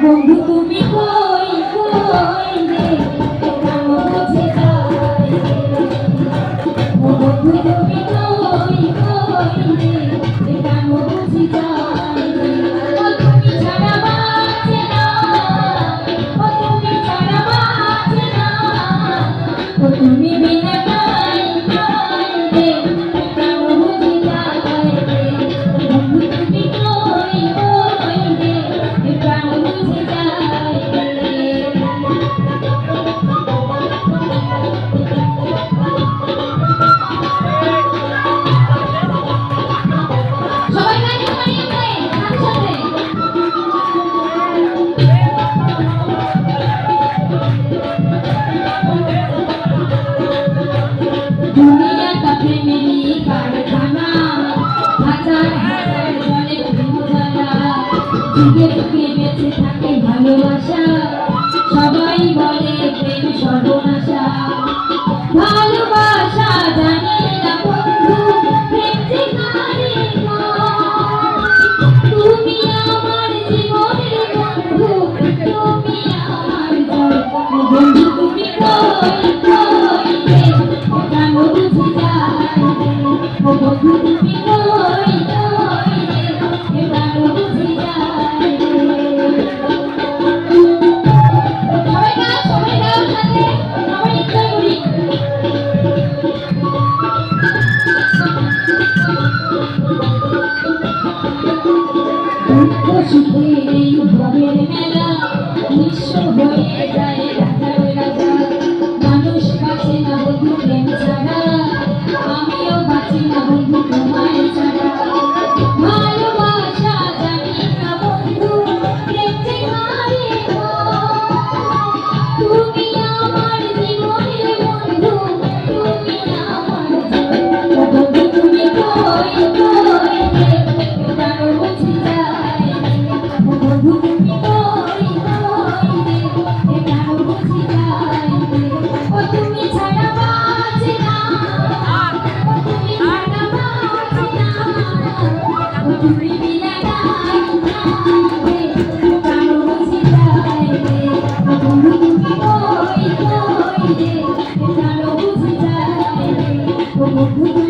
বন্ধু তুমি কই কই রে প্রাণ বুঝে যায় ও বন্ধু তুমি কই কই রে প্রাণ বুঝে যায় ও তুমি ছাড়া বাঁচে না ও তুমি ছাড়া বাঁচে না ও তুমি বিনা নাই নাই রে প্রাণ বুঝে যায় বন্ধু তুমি কই কই রে প্রাণ বুঝে যায় সবাই গান মারিয়ে দেয় সাথে দুনিয়া কা প্রেমেরই কারখানা হাজার হাজার জনে প্রেম জ্বালা যুগে যুগে বেঁচে থাকে ভালোবাসা সবাই বলে প্রেম সর্বনাশা ভালোবাসা জানি না বন্ধু প্রেম যে কারে তুমি আমার জীবনের বন্ধু তুমি আমার জয় বন্ধু তুমি কই কই রে প্রাণ বুঝে যায় ও বন্ধু তুমি কই কই রে প্রাণ বুঝে যায় সবাই গাও সাথে সবাই এনজয় করি সুখের এই ভবের মেলা নিঃস্ব হয়ে যায় রাজার রাজা মানুষ বাঁচে না বন্ধু প্রেম ছাড়া আমিও বাঁচি না বন্ধু তোমায় ছাড়া ভালোবাসা জানি না বন্ধু প্রেম যে কারে তুমি আমার জীবনের বন্ধু তুমি আমার ও বন্ধু তুমি কই কই রে প্রাণ বুঝে যায় ও বন্ধু তুমি কই কই রে প্রাণ বুঝে যায় ও তুমি ছাড়া বাঁচে না ও তুমি ছাড়া বাঁচে না ও তুমি বিনা নাই নাই রে প্রাণ বুঝে যায় ও বন্ধু তুমি কই কই রে প্রাণ বুঝে যায় ও বন্ধু